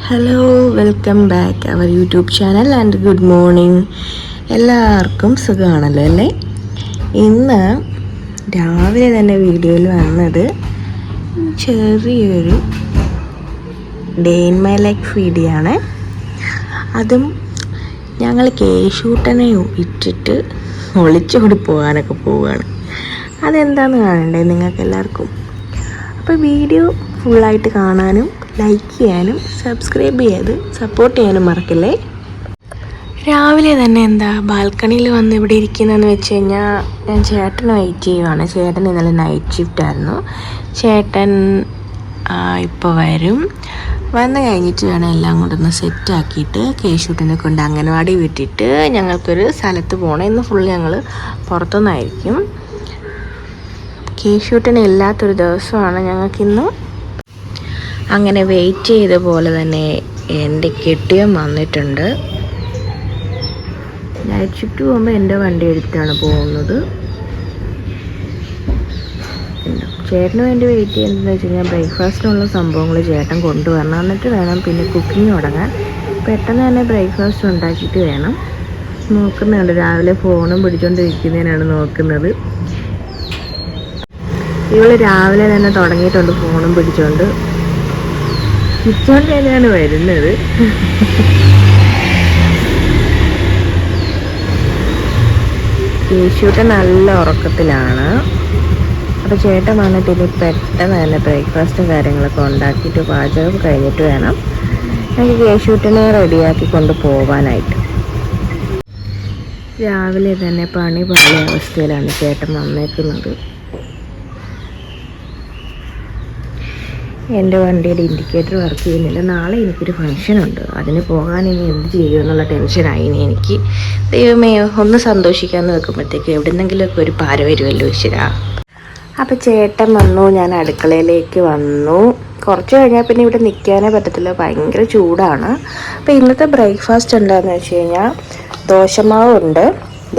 Hello, welcome back our YouTube channel and good morning. എല്ലാവർക്കും സുഖമാണല്ലോ അല്ലേ? ഇന്ന് രാവിലെ തന്നെ വീഡിയോയിൽ വന്നത് ചെറിയൊരു day in my life video ആണ്. അതും ഞങ്ങൾ കേശൂട്ടനെ ഇട്ടിട്ട് ഒളിച്ചോടി പോകാനൊക്കെ പോവുകയാണ്. അതെന്താണെന്ന് കാണണ്ടേ നിങ്ങൾക്ക് എല്ലാവർക്കും? അപ്പോൾ വീഡിയോ ഫുള്ളായിട്ട് കാണാനും ലൈക്ക് ചെയ്യാനും സബ്സ്ക്രൈബ് ചെയ്ത് സപ്പോർട്ട് ചെയ്യാനും മറക്കില്ലേ. രാവിലെ തന്നെ ബാൽക്കണിയിൽ വന്ന് ഇവിടെ ഇരിക്കുന്നതെന്ന് വെച്ച് കഴിഞ്ഞാൽ ഞാൻ ചേട്ടനെ വെയിറ്റ് ചെയ്യുവാണ്. ചേട്ടൻ ഇന്നലെ നൈറ്റ് ഷിഫ്റ്റ് ആയിരുന്നു. ചേട്ടൻ ഇപ്പോൾ വരും. വന്നു കഴിഞ്ഞിട്ട് വേണം എല്ലാം കൊണ്ടൊന്ന് സെറ്റാക്കിയിട്ട് കേശൂട്ടിനെ കൊണ്ട് അംഗനവാടി വിട്ടിട്ട് ഞങ്ങൾക്കൊരു സ്ഥലത്ത് പോകണം. ഇന്ന് ഫുൾ ഞങ്ങൾ പുറത്തുനിന്നായിരിക്കും. കേശൂട്ടിന് ഇല്ലാത്തൊരു ദിവസമാണ് ഞങ്ങൾക്കിന്ന്. അങ്ങനെ വെയിറ്റ് ചെയ്ത പോലെ തന്നെ എൻ്റെ കെട്ടിയൻ വന്നിട്ടുണ്ട്. നൈറ്റ് ഷിഫ്റ്റ് പോകുമ്പോൾ എൻ്റെ വണ്ടി എടുത്താണ് പോകുന്നത്. ചേട്ടന് വേണ്ടി വെയിറ്റ് ചെയ്യുന്നതെന്ന് വെച്ച് കഴിഞ്ഞാൽ ബ്രേക്ക്ഫാസ്റ്റിനുള്ള സംഭവങ്ങൾ ചേട്ടൻ കൊണ്ടുവരണം. എന്നിട്ട് വേണം പിന്നെ കുക്കിംഗ് തുടങ്ങാൻ. പെട്ടെന്ന് തന്നെ ബ്രേക്ക്ഫാസ്റ്റ് ഉണ്ടാക്കിയിട്ട് വേണം. നോക്കുന്നുണ്ട്, രാവിലെ ഫോണും പിടിച്ചുകൊണ്ടിരിക്കുന്നതിനാണ് നോക്കുന്നത്. ഇവള് രാവിലെ തന്നെ തുടങ്ങിയിട്ടുണ്ട് ഫോണും പിടിച്ചുകൊണ്ട്. കിച്ചോണ്ട് തന്നെയാണ് വരുന്നത്. കേശൂട്ടൻ നല്ല ഉറക്കത്തിലാണ്. അപ്പോൾ ചേട്ടൻ വന്നിട്ട് ഇനി പെട്ടെന്ന് തന്നെ ബ്രേക്ക്ഫാസ്റ്റും കാര്യങ്ങളൊക്കെ ഉണ്ടാക്കിയിട്ട് പാചകം കഴിഞ്ഞിട്ട് വേണം എനിക്ക് കേശൂട്ടനെ റെഡിയാക്കി കൊണ്ട് പോകാനായിട്ട്. രാവിലെ തന്നെ പണി പാളിയ അവസ്ഥയിലാണ് ചേട്ടൻ വന്നേക്കുന്നത്. എൻ്റെ വണ്ടിയുടെ ഇൻഡിക്കേറ്റർ വർക്ക് ചെയ്യുന്നില്ല. നാളെ എനിക്കൊരു ഫംഗ്ഷനുണ്ട്, അതിന് പോകാൻ ഇനി എന്ത് ചെയ്യുമെന്നുള്ള ടെൻഷനായി ഇനി എനിക്ക്. ദൈവമേ, ഒന്ന് സന്തോഷിക്കാമെന്ന് വെക്കുമ്പോഴത്തേക്ക് എവിടെന്നെങ്കിലുമൊക്കെ ഒരു പാര വരുമല്ലോ ഈശ്വരാ. അപ്പോൾ ചേട്ടൻ വന്നു, ഞാൻ അടുക്കളയിലേക്ക് വന്നു. കുറച്ച് കഴിഞ്ഞാൽ പിന്നെ ഇവിടെ നിൽക്കാനേ പറ്റത്തില്ല, ഭയങ്കര ചൂടാണ്. അപ്പോൾ ഇന്നത്തെ ബ്രേക്ക്ഫാസ്റ്റ് എന്താണെന്ന് വെച്ച് കഴിഞ്ഞാൽ ദോശമാവുണ്ട്,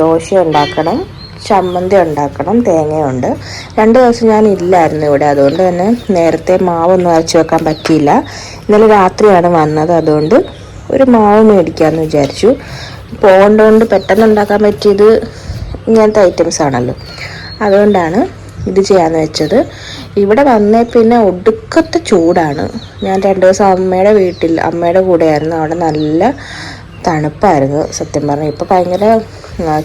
ദോശ ഉണ്ടാക്കണം, ചമ്മന്തി ഉണ്ടാക്കണം, തേങ്ങയുണ്ട്. 2 ദിവസം ഞാൻ ഇല്ലായിരുന്നു ഇവിടെ, അതുകൊണ്ട് തന്നെ നേരത്തെ മാവൊന്നും അരച്ച് വെക്കാൻ പറ്റിയില്ല. ഇന്നലെ രാത്രിയാണ് വന്നത്, അതുകൊണ്ട് ഒരു മാവ് മേടിക്കാമെന്ന് വിചാരിച്ചു. പോകേണ്ടതുകൊണ്ട് പെട്ടെന്ന് ഉണ്ടാക്കാൻ പറ്റിയത് ഇങ്ങനത്തെ ഐറ്റംസ് ആണല്ലോ, അതുകൊണ്ടാണ് ഇത് ചെയ്യാമെന്ന് വെച്ചത്. ഇവിടെ വന്നേ പിന്നെ ഒടുക്കത്തെ ചൂടാണ്. ഞാൻ 2 ദിവസം അമ്മയുടെ കൂടെയായിരുന്നു. അവിടെ നല്ല തണുപ്പായിരുന്നു സത്യം പറഞ്ഞാൽ. ഇപ്പോൾ ഭയങ്കര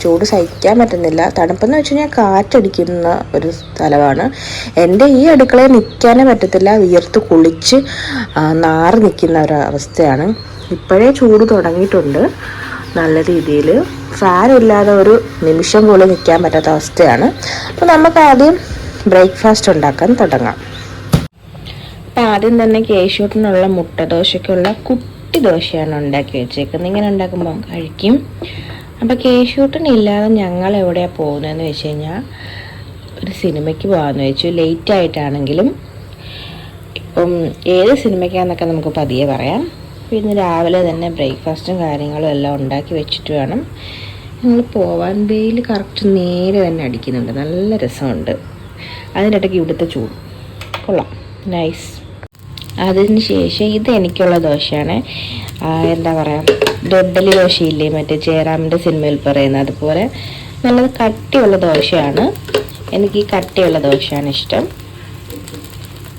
ചൂട് സഹിക്കാൻ പറ്റുന്നില്ല. തണുപ്പെന്ന് വെച്ച് കഴിഞ്ഞാൽ കാറ്റടിക്കുന്ന ഒരു സ്ഥലമാണ്. എൻ്റെ ഈ അടുക്കളയിൽ നിൽക്കാനേ പറ്റത്തില്ല, വിയർത്ത് കുളിച്ച് നാറി നിൽക്കുന്ന ഒരവസ്ഥയാണ്. ഇപ്പോഴേ ചൂട് തുടങ്ങിയിട്ടുണ്ട് നല്ല രീതിയിൽ. ഫാനില്ലാതെ ഒരു നിമിഷം പോലും നിൽക്കാൻ പറ്റാത്ത അവസ്ഥയാണ്. അപ്പോൾ നമുക്ക് ആദ്യം ബ്രേക്ക്ഫാസ്റ്റ് ഉണ്ടാക്കാൻ തുടങ്ങാം. അപ്പം ആദ്യം തന്നെ കേശൂട്ടിനുള്ള മുട്ട ദോശയ്ക്കുള്ള കുട്ടി ദോശയാണ് ഉണ്ടാക്കി വെച്ചേക്കുന്നത്. ഇങ്ങനെ ഉണ്ടാക്കുമ്പോൾ കഴിക്കും. അപ്പോൾ കേശൂട്ടനില്ലാതെ ഞങ്ങൾ എവിടെയാണ് പോകുന്നതെന്ന് വെച്ച് കഴിഞ്ഞാൽ ഒരു സിനിമയ്ക്ക് പോകാമെന്ന് വെച്ചു. ലേറ്റായിട്ടാണെങ്കിലും ഇപ്പം ഏത് സിനിമയ്ക്കാണെന്നൊക്കെ നമുക്ക് പതിയെ പറയാം. പിന്നെ രാവിലെ തന്നെ ബ്രേക്ക്ഫാസ്റ്റും കാര്യങ്ങളും എല്ലാം ഉണ്ടാക്കി വെച്ചിട്ട് വേണം ഞങ്ങൾ പോവാൻ. വെയിൽ കറക്റ്റ് നേരെ തന്നെ അടിക്കുന്നുണ്ട്, നല്ല രസമുണ്ട്. അതിനിടയ്ക്ക് ഇവിടുത്തെ ചൂട് കൊള്ളാം, നൈസ്. അതിന് ശേഷം ഇത് എനിക്കുള്ള ദോശയാണ്. എന്താ പറയുക, ദൊഡ്ഡലി ദോശയില്ലേ, മറ്റേ ജയറാമിൻ്റെ സിനിമയിൽ പറയുന്നത്, അതുപോലെ നല്ലത് കട്ടിയുള്ള ദോശയാണ്. എനിക്ക് ഈ കട്ടിയുള്ള ദോശയാണ് ഇഷ്ടം.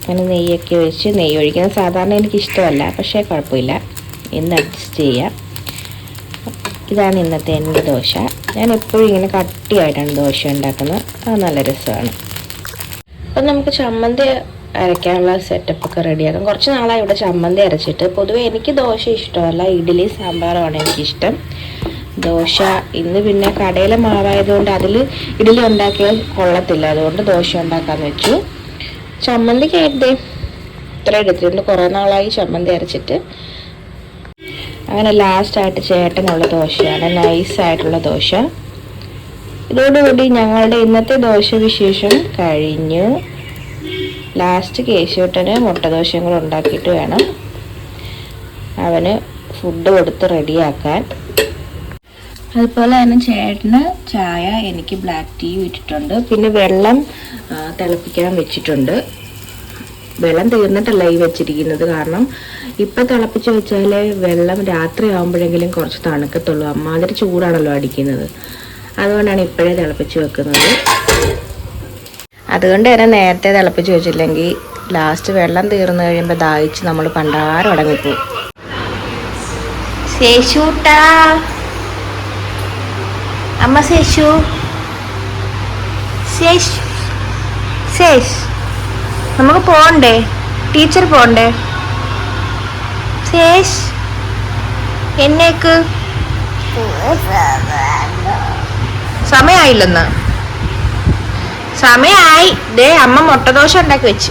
അങ്ങനെ നെയ്യൊക്കെ ഒഴിച്ച്, നെയ്യ് ഒഴിക്കുന്നത് സാധാരണ എനിക്കിഷ്ടമല്ല, പക്ഷേ കുഴപ്പമില്ല, ഇന്ന് അഡ്ജസ്റ്റ് ചെയ്യാം. ഇതാണ് ഇന്നത്തെ എൻ്റെ ദോശ. ഞാൻ എപ്പോഴും ഇങ്ങനെ കട്ടിയായിട്ടാണ് ദോശ ഉണ്ടാക്കുന്നത്, അത് നല്ല രസമാണ്. അപ്പം നമുക്ക് ചമ്മന്തി അരയ്ക്കാനുള്ള സെറ്റപ്പൊക്കെ റെഡിയാക്കാം. കുറച്ച് നാളായി ഇവിടെ ചമ്മന്തി അരച്ചിട്ട്. പൊതുവെ എനിക്ക് ദോശ ഇഷ്ടമല്ല, ഇഡ്ഡലി സാമ്പാറുമാണ് എനിക്കിഷ്ടം. ദോശ ഇന്ന് പിന്നെ കടയിലെ മാവായതുകൊണ്ട് അതിൽ ഇഡ്ഡലി ഉണ്ടാക്കിയാൽ കൊള്ളത്തില്ല, അതുകൊണ്ട് ദോശ ഉണ്ടാക്കാമെന്ന് വെച്ചു. ചമ്മന്തിക്ക് ഇത്ര എടുത്തിട്ടുണ്ട്, കുറേ നാളായി ചമ്മന്തി അരച്ചിട്ട്. അങ്ങനെ ലാസ്റ്റായിട്ട് ചേട്ടനുള്ള ദോശയാണ്, നൈസായിട്ടുള്ള ദോശ. ഇതോടുകൂടി ഞങ്ങളുടെ ഇന്നത്തെ ദോശ വിശേഷം കഴിഞ്ഞു. ലാസ്റ്റ് കേശൂട്ടന് മുട്ടദോശയും കൂടെ ഉണ്ടാക്കിയിട്ട് വേണം അവന് ഫുഡ് കൊടുത്ത് റെഡിയാക്കാൻ. അതുപോലെ തന്നെ ചേട്ടന് ചായ, എനിക്ക് ബ്ലാക്ക് ടീ ഇട്ടിട്ടുണ്ട്. പിന്നെ വെള്ളം തിളപ്പിക്കാൻ വെച്ചിട്ടുണ്ട്. വെള്ളം തീർന്നിട്ടല്ല ഈ വെച്ചിരിക്കുന്നത്, കാരണം ഇപ്പം തിളപ്പിച്ച് വെച്ചാൽ വെള്ളം രാത്രി ആകുമ്പോഴെങ്കിലും കുറച്ച് തണുക്കത്തുള്ളൂ. അമ്മാതിരി ചൂടാണല്ലോ അടിക്കുന്നത്. അതുകൊണ്ടാണ് ഇപ്പോഴേ തിളപ്പിച്ച് വെക്കുന്നത്. അതുകൊണ്ട് തന്നെ നേരത്തെ തിളപ്പിച്ച് വെച്ചില്ലെങ്കിൽ ലാസ്റ്റ് വെള്ളം തീർന്നു കഴിയുമ്പോൾ ദാഹിച്ച് നമ്മൾ പണ്ടാരം അടങ്ങിപ്പോവും. ശേഷൂട്ടാ, അമ്മ ശേഷു, ശേഷ് ശേഷ്, നമുക്ക് പോണ്ടേ? ടീച്ചർ പോണ്ടേ? ശേഷ് എന്നേക്ക് സമയായില്ലെന്ന്. സമയായി. ദേ അമ്മ മുട്ടദോശ ഉണ്ടാക്കി വെച്ച്.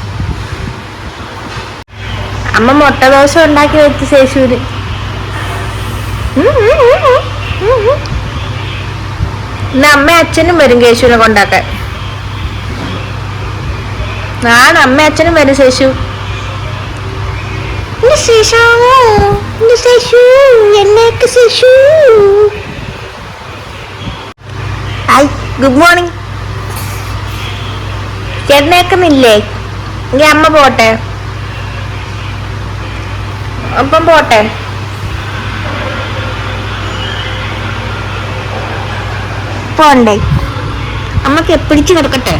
അമ്മ മുട്ടദോശ ഉണ്ടാക്കി വെച്ച് ശേഷൂര്. ഇന്ന് അമ്മ അച്ഛനും വരും കേശുവിനെ കൊണ്ടാക്കാൻ. നാളെ അമ്മ അച്ഛനും വരും ശേഷു. Good morning. ചേട്ടനേക്കുന്നില്ലേ? എങ്കിൽ അമ്മ പോട്ടെ. അപ്പം പോട്ടെ. പോണ്ടേ? അമ്മ കെപ്പിടിച്ച് കിടക്കട്ടെ,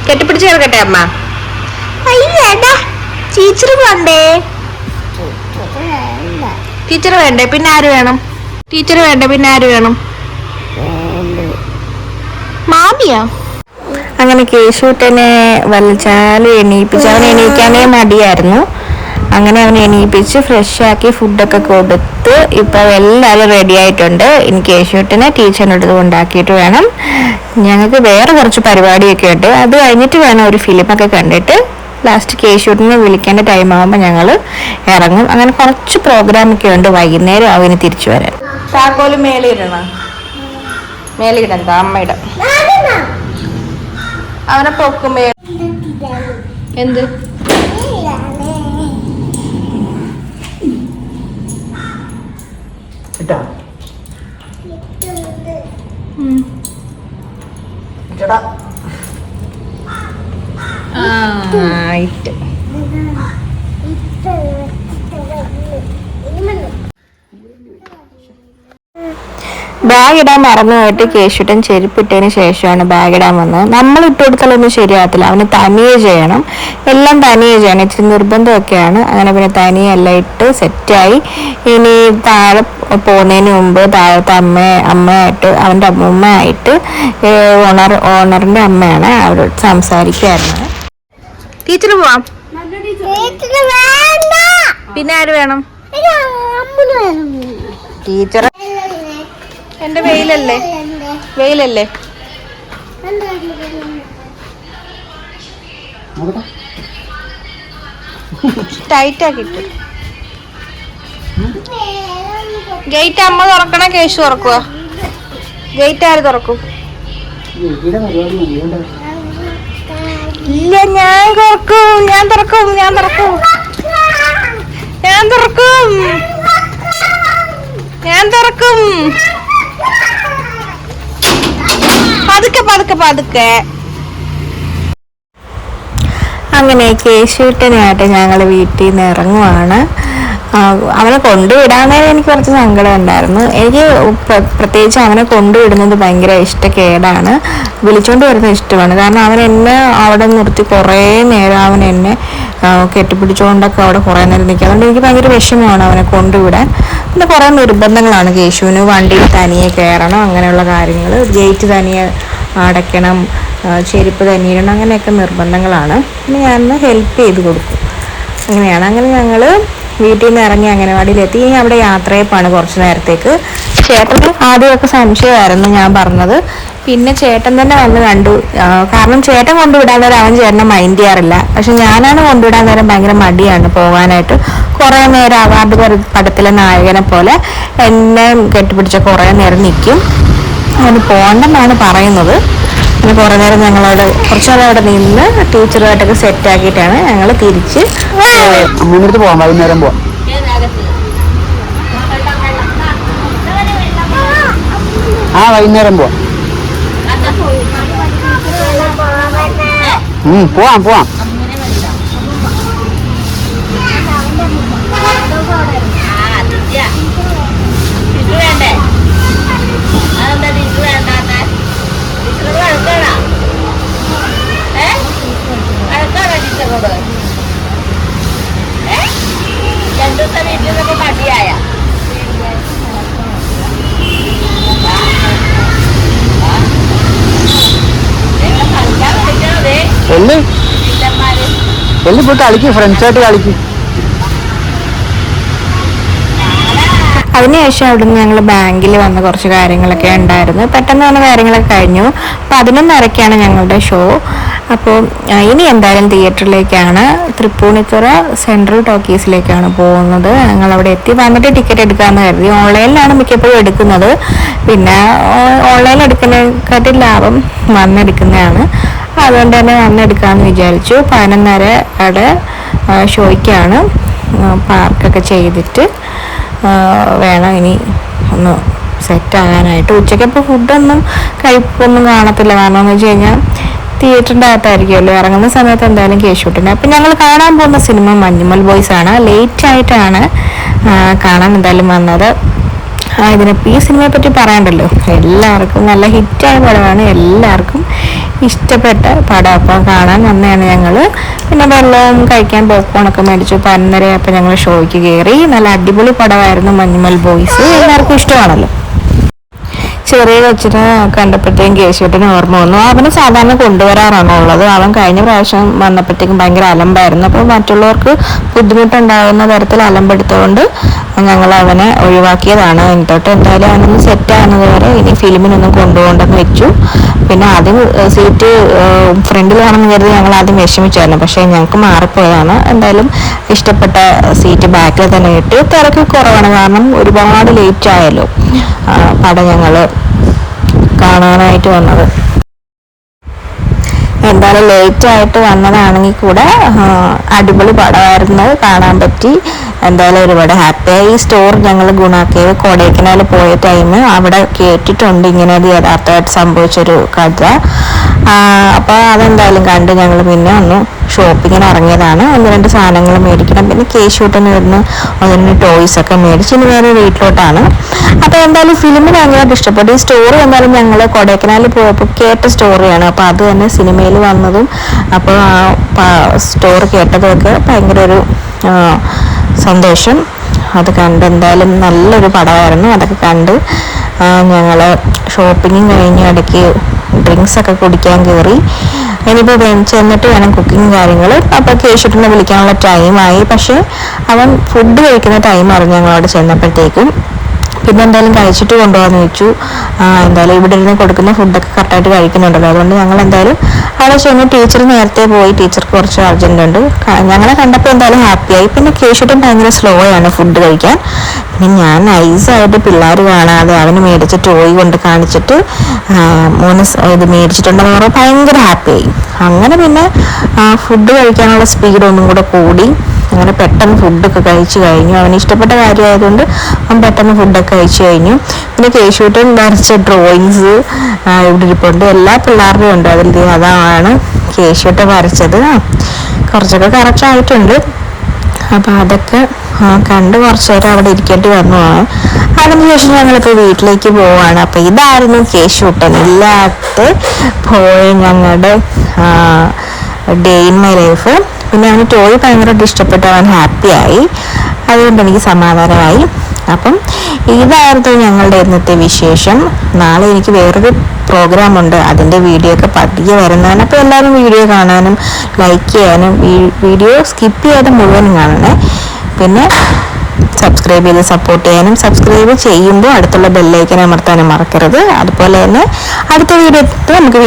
കെട്ടിപ്പിടിച്ച് കിടക്കട്ടെ അമ്മ. അയ്യടാ, ടീച്ചർ പോണ്ടേ? ടീച്ചർ വേണ്ടേ? പിന്നെ ആര് വേണം? ടീച്ചർ വേണ്ടേ? പിന്നെ ആര് വേണം? മാമിയാ. അങ്ങനെ കേശൂട്ടനെ വലിച്ചാലും എണീപ്പിച്ച്, അവൻ എണീക്കാനേ മടിയായിരുന്നു. അങ്ങനെ അവനെ എണീപ്പിച്ച് ഫ്രഷാക്കി ഫുഡൊക്കെ കൊടുത്ത് ഇപ്പം എല്ലാവരും റെഡി ആയിട്ടുണ്ട്. ഇനി കേശൂട്ടനെ ടീച്ചറിൻ്റെ അടുത്ത് കൊണ്ടാക്കിയിട്ട് വേണം. ഞങ്ങൾക്ക് വേറെ കുറച്ച് പരിപാടിയൊക്കെ ഉണ്ട്. അത് കഴിഞ്ഞിട്ട് വേണം ഒരു ഫിലിമൊക്കെ കണ്ടിട്ട് ലാസ്റ്റ് കേശൂട്ടിനെ വിളിക്കേണ്ട ടൈം ആകുമ്പോൾ ഞങ്ങൾ ഇറങ്ങും. അങ്ങനെ കുറച്ച് പ്രോഗ്രാമൊക്കെ ഉണ്ട്. വൈകുന്നേരം അവന് തിരിച്ചു വരാൻ. താക്കോല് മേലിടണം. മേലിടണ്ട, അമ്മയിടം. അവനെ പൊക്കുമ്പോ എന്ത് ആയിട്ട് ബാഗ് ഇടാൻ മറന്നു പോയിട്ട് കേശുട്ടൻ ചെരുപ്പിട്ടതിന് ശേഷമാണ് ബാഗ് ഇടാൻ വന്നത്. നമ്മൾ ഇട്ട് കൊടുത്താലൊന്നും ശരിയാകത്തില്ല. അവന് തനിയെ ചെയ്യണം, എല്ലാം തനിയെ ചെയ്യണം. ഇച്ചിരി നിർബന്ധമൊക്കെയാണ്. അങ്ങനെ പിന്നെ തനിയെ എല്ലാം ഇട്ട് സെറ്റായി. ഇനി താഴെ പോകുന്നതിന് മുമ്പ് താഴത്തെ അമ്മയായിട്ട് അവൻ്റെ അമ്മൂമ്മയായിട്ട് ഓണറിൻ്റെ അമ്മയാണ് അവരോട് സംസാരിക്കുമായിരുന്നു. ടീച്ചർ പോവാം. പിന്നെ ആര് വേണം? ടീച്ചർ. എന്റെ വെയിലല്ലേ, വെയിലല്ലേ. ടൈറ്റ് ആക്കിട്ട് ഗേറ്റ് അമ്മ തുറക്കണ കേശു തുറക്കുക? ഗേറ്റ് ആര് തുറക്കും? ഇല്ല, ഞാൻ തുറക്കും, ഞാൻ തുറക്കും, ഞാൻ തുറക്കും, ഞാൻ തുറക്കും, ഞാൻ തുറക്കും. പതുക്കെ പതുക്കെ പതുക്കെ. അങ്ങനെ കേശുട്ടനായിട്ട് ഞങ്ങൾ വീട്ടിൽ നിന്ന് ഇറങ്ങുവാണ്. അവനെ കൊണ്ടുവിടാൻ നേരം എനിക്ക് കുറച്ച് സങ്കടം ഉണ്ടായിരുന്നു. എനിക്ക് പ്രത്യേകിച്ച് അവനെ കൊണ്ടുവിടുന്നത് ഭയങ്കര ഇഷ്ടക്കേടാണ്. വിളിച്ചോണ്ട് വരുന്നത് ഇഷ്ടമാണ്. കാരണം അവൻ എന്നെ അവിടെ നിർത്തി കുറേ നേരം അവൻ എന്നെ കെട്ടിപ്പിടിച്ചുകൊണ്ടൊക്കെ അവിടെ കുറേ നേരം നിൽക്കുക. അതുകൊണ്ട് എനിക്ക് ഭയങ്കര വിഷമമാണ് അവനെ കൊണ്ടുവിടാൻ. പിന്നെ കുറേ നിർബന്ധങ്ങളാണ് കേശുവിന്. വണ്ടിയിൽ തനിയെ കയറണം, അങ്ങനെയുള്ള കാര്യങ്ങൾ. ഗേറ്റ് തനിയെ അടയ്ക്കണം, ചെരുപ്പ് തനിയിടണം, അങ്ങനെയൊക്കെ നിർബന്ധങ്ങളാണ്. പിന്നെ ഞാനൊന്ന് ഹെൽപ്പ് ചെയ്ത് കൊടുക്കും. അങ്ങനെയാണ്. അങ്ങനെ ഞങ്ങൾ വീട്ടിൽ നിന്ന് ഇറങ്ങി അംഗനവാടിയിലെത്തി. ഇനി അവിടെ യാത്രയപ്പാണ് കുറച്ച് നേരത്തേക്ക്. ചേട്ടന് ആദ്യമൊക്കെ സംശയമായിരുന്നു ഞാൻ പറഞ്ഞത്. പിന്നെ ചേട്ടൻ തന്നെ വന്ന് കണ്ടു. കാരണം ചേട്ടൻ കൊണ്ടുവിടാൻ നേരം അവൻ ചേട്ടനെ മൈൻഡ് ചെയ്യാറില്ല. പക്ഷെ ഞാനാണ് കൊണ്ടുവിടാൻ നേരം ഭയങ്കര മടിയാണ് പോകാനായിട്ട്. കുറേ നേരം അവാർഡ് പടത്തിലെ നായകനെ പോലെ എന്നെ കെട്ടിപ്പിടിച്ച കുറേ നേരം നിൽക്കും. അങ്ങനെ പോകണ്ടെന്നാണ് പറയുന്നത്. പിന്നെ കുറേ നേരം ഞങ്ങളവിടെ കുറച്ച് നേരം അവിടെ നിന്ന് ടീച്ചറുമായിട്ടൊക്കെ സെറ്റാക്കിയിട്ടാണ് ഞങ്ങൾ തിരിച്ച് പോവാം. വൈകുന്നേരം പോവാം. വൈകുന്നേരം പോവാം. പോവാം പോവാം. എಲ್ಲಿ പോയി കളിക്കും, ഫ്രണ്ട്സായിട്ട് കളിക്കും. അതിനുശേഷം അവിടുന്ന് ഞങ്ങൾ ബാങ്കിൽ വന്ന കുറച്ച് കാര്യങ്ങളൊക്കെ ഉണ്ടായിരുന്നു. പെട്ടെന്ന് വന്ന കാര്യങ്ങളൊക്കെ കഴിഞ്ഞു. 11:30 ഞങ്ങളുടെ ഷോ. അപ്പോൾ ഇനി എന്തായാലും തിയേറ്ററിലേക്കാണ്, തൃപ്പൂണിത്തുറ സെൻട്രൽ ടോക്കീസിലേക്കാണ് പോകുന്നത്. ഞങ്ങളവിടെ എത്തി വന്നിട്ട് ടിക്കറ്റ് എടുക്കാമെന്ന് കരുതി. ഓൺലൈനിലാണ് മിക്കപ്പോഴും എടുക്കുന്നത്. പിന്നെ ഓൺലൈനിൽ എടുക്കുന്നതിനെക്കാട്ടിൽ ലാഭം വന്നെടുക്കുന്നതാണ്. അതുകൊണ്ട് തന്നെ വന്നെടുക്കാമെന്ന് വിചാരിച്ചു. 11:30 ഷോയ്ക്കാണ്. പാർക്കൊക്കെ ചെയ്തിട്ട് വേണം ഇനി ഒന്ന് സെറ്റാകാനായിട്ട്. ഉച്ചയ്ക്കപ്പോൾ ഫുഡൊന്നും കഴിപ്പൊന്നും കാണത്തില്ല. കാരണം എന്ന് വെച്ച് കഴിഞ്ഞാൽ തിയേറ്ററിൻ്റെ അകത്തായിരിക്കുമല്ലോ, ഇറങ്ങുന്ന സമയത്ത് എന്തായാലും കേശൂട്ടുണ്ട്. അപ്പം ഞങ്ങൾ കാണാൻ പോകുന്ന സിനിമ മഞ്ഞുമൽ ബോയ്സ് ആണ്. ലേറ്റായിട്ടാണ് കാണാൻ എന്തായാലും വന്നത്. ഇതിനിപ്പോൾ ഈ സിനിമയെ പറ്റി പറയണ്ടല്ലോ, എല്ലാവർക്കും നല്ല ഹിറ്റായ പടമാണ്, എല്ലാവർക്കും ഇഷ്ടപ്പെട്ട പടം. അപ്പം കാണാൻ വന്നതാണ് ഞങ്ങൾ. പിന്നെ വെള്ളവും കഴിക്കാൻ പോപ്കോണൊക്കെ മേടിച്ചു. 11:30 അപ്പം ഞങ്ങൾ ഷോയ്ക്ക് കയറി. നല്ല അടിപൊളി പടമായിരുന്നു മഞ്ഞുമൽ ബോയ്സ്, എല്ലാവർക്കും ഇഷ്ടമാണല്ലോ. ചെറിയ കൊച്ചിനെ കണ്ടപ്പോഴത്തേക്കും കേശുവേട്ടന് ഓർമ്മ വന്നു. അവന് സാധാരണ കൊണ്ടുവരാറാണോ ഉള്ളത്. അവൻ കഴിഞ്ഞ പ്രാവശ്യം വന്നപ്പോഴത്തേക്കും ഭയങ്കര അലമ്പായിരുന്നു. അപ്പോൾ മറ്റുള്ളവർക്ക് ബുദ്ധിമുട്ടുണ്ടാകുന്ന തരത്തിൽ അലമ്പെടുത്തുകൊണ്ട് ഞങ്ങൾ അവനെ ഒഴിവാക്കിയതാണ്. എന്നിട്ട് എന്തായാലും അവനൊന്ന് സെറ്റാകുന്നത് വരെ ഇനി ഫിലിമിനൊന്നും കൊണ്ടുപോകണ്ടെന്ന് വെച്ചു. പിന്നെ ആദ്യം സീറ്റ് ഫ്രണ്ടിലാണെന്ന് കരുതി ഞങ്ങൾ ആദ്യം വിഷമിച്ചായിരുന്നു. പക്ഷേ ഞങ്ങൾക്ക് മാറിപ്പോയതാണ്. എന്തായാലും ഇഷ്ടപ്പെട്ട സീറ്റ് ബാക്കിൽ തന്നെ ഇട്ട്. തിരക്ക് കുറവാണ്, കാരണം ഒരുപാട് ലേറ്റ് ആയല്ലോ പടം ഞങ്ങൾ കാണാനായിട്ട് വന്നത്. എന്തായാലും ലേറ്റായിട്ട് വന്നതാണെങ്കിൽ കൂടെ അടിപൊളി പടമായിരുന്നു, കാണാൻ പറ്റി. എന്തായാലും ഒരുപാട് ഹാപ്പിയായി. ഈ സ്റ്റോർ ഞങ്ങൾ ഗുണാക്കേവ് കൊടൈക്കനാൽ പോയ ടൈം അവിടെ കേട്ടിട്ടുണ്ട് ഇങ്ങനെ ഒരു യഥാർത്ഥമായിട്ട് സംഭവിച്ചൊരു കഥ. അപ്പോൾ അതെന്തായാലും കണ്ട് ഞങ്ങൾ പിന്നെ ഒന്ന് ഷോപ്പിങ്ങിന് ഇറങ്ങിയതാണ്. 1-2 സാധനങ്ങൾ മേടിക്കണം. പിന്നെ കേശൂട്ടന് വരുന്ന 1-2 ടോയ്സൊക്കെ മേടിച്ച് ഇനി വേറെ വീട്ടിലോട്ടാണ്. അപ്പോൾ എന്തായാലും ഫിലിമിന് ഭയങ്കരമായിട്ട് ഇഷ്ടപ്പെട്ടു. ഈ സ്റ്റോറി എന്തായാലും ഞങ്ങൾ കൊടൈക്കനാലിൽ പോയപ്പോൾ കേട്ട സ്റ്റോറിയാണ്. അപ്പോൾ അത് തന്നെ സിനിമയിൽ വന്നതും അപ്പോൾ ആ സ്റ്റോറി കേട്ടതൊക്കെ ഭയങ്കര ഒരു സന്തോഷം. അത് കണ്ട് എന്തായാലും നല്ലൊരു പടമായിരുന്നു. അതൊക്കെ കണ്ട് ഞങ്ങൾ ഷോപ്പിങ്ങും കഴിഞ്ഞ് ഇടയ്ക്ക് ഡ്രിങ്ക്സൊക്കെ കുടിക്കാൻ കയറി. ഇനിയിപ്പോൾ ചെന്നിട്ട് വേണം കുക്കിങ് കാര്യങ്ങൾ. അപ്പോൾ കേശുട്ടിനെ വിളിക്കാനുള്ള ടൈമായി. പക്ഷേ അവൻ ഫുഡ് കഴിക്കുന്ന ടൈം അറിഞ്ഞു ഞങ്ങളവിടെ ചെന്നപ്പോഴത്തേക്കും. പിന്നെ എന്തായാലും കഴിച്ചിട്ട് കൊണ്ടുപോകാമെന്ന് വെച്ചു. എന്തായാലും ഇവിടെ ഇരുന്ന് കൊടുക്കുന്ന ഫുഡൊക്കെ കറക്റ്റായിട്ട് കഴിക്കുന്നുണ്ടല്ലോ, അതുകൊണ്ട് ഞങ്ങൾ എന്തായാലും അവിടെ ചെന്ന് ടീച്ചർ നേരത്തെ പോയി. ടീച്ചർക്ക് കുറച്ച് അർജൻറ് ഉണ്ട്. ഞങ്ങളെ കണ്ടപ്പോൾ എന്തായാലും ഹാപ്പിയായി. പിന്നെ കേശുട്ടും ഭയങ്കര സ്ലോ ആണ് ഫുഡ് കഴിക്കാൻ. പിന്നെ ഞാൻ നൈസായിട്ട് പിള്ളേർ കാണാതെ അവന് മേടിച്ച ടോയ് കൊണ്ട് കാണിച്ചിട്ട് 3 ഇത് മേടിച്ചിട്ടുണ്ടെന്ന് പറഞ്ഞാൽ ഭയങ്കര ഹാപ്പിയായി. അങ്ങനെ പിന്നെ ഫുഡ് കഴിക്കാനുള്ള സ്പീഡ് ഒന്നും കൂടെ കൂടി. അങ്ങനെ പെട്ടെന്ന് ഫുഡൊക്കെ കഴിച്ചു കഴിഞ്ഞു. അവന് ഇഷ്ടപ്പെട്ട കാര്യമായതുകൊണ്ട് അവൻ പെട്ടെന്ന് ഫുഡൊക്കെ കഴിച്ചു കഴിഞ്ഞു. പിന്നെ കേശൂട്ടൻ വരച്ച ഡ്രോയിങ്സ് ഇവിടെ ഇരിപ്പുണ്ട്. എല്ലാ പിള്ളേരുടെയും ഉണ്ട് അതിൽ. അതാണ് കേശൂട്ടൻ വരച്ചത്. കുറച്ചൊക്കെ കറക്റ്റ് ആയിട്ടുണ്ട്. അപ്പോൾ അതൊക്കെ കണ്ട് കുറച്ച് നേരം അവിടെ ഇരിക്കേണ്ടി വന്നു. അതിനുശേഷം ഞങ്ങളിപ്പോൾ വീട്ടിലേക്ക് പോവാണ്. അപ്പോൾ ഇതായിരുന്നു കേശൂട്ടൻ ഇല്ലാത്ത പോയ ഞങ്ങളുടെ ഡേ ഇൻ മൈ ലൈഫ്. പിന്നെ അവന് ടോയ് ഭയങ്കരമായിട്ട് ഇഷ്ടപ്പെട്ടു. അവൻ ഹാപ്പിയായി. അതുകൊണ്ട് എനിക്ക് സമാധാനമായി. അപ്പം ഇതായിരുന്നു ഞങ്ങളുടെ ഇന്നത്തെ വിശേഷം. നാളെ എനിക്ക് വേറൊരു പ്രോഗ്രാമുണ്ട്, അതിൻ്റെ വീഡിയോ ഒക്കെ പതിയെ വരുന്നതാണ്. അപ്പോൾ എല്ലാവരും വീഡിയോ കാണാനും ലൈക്ക് ചെയ്യാനും വീഡിയോ സ്കിപ്പ് ചെയ്യാതെ മുഴുവനും കാണണേ. പിന്നെ സബ്സ്ക്രൈബ് ചെയ്ത് സപ്പോർട്ട് ചെയ്യാനും, സബ്സ്ക്രൈബ് ചെയ്യുമ്പോൾ അടുത്തുള്ള ബെല്ലൈക്കൻ അമർത്താനും മറക്കരുത്. അതുപോലെ തന്നെ അടുത്ത വീഡിയോ നമുക്ക്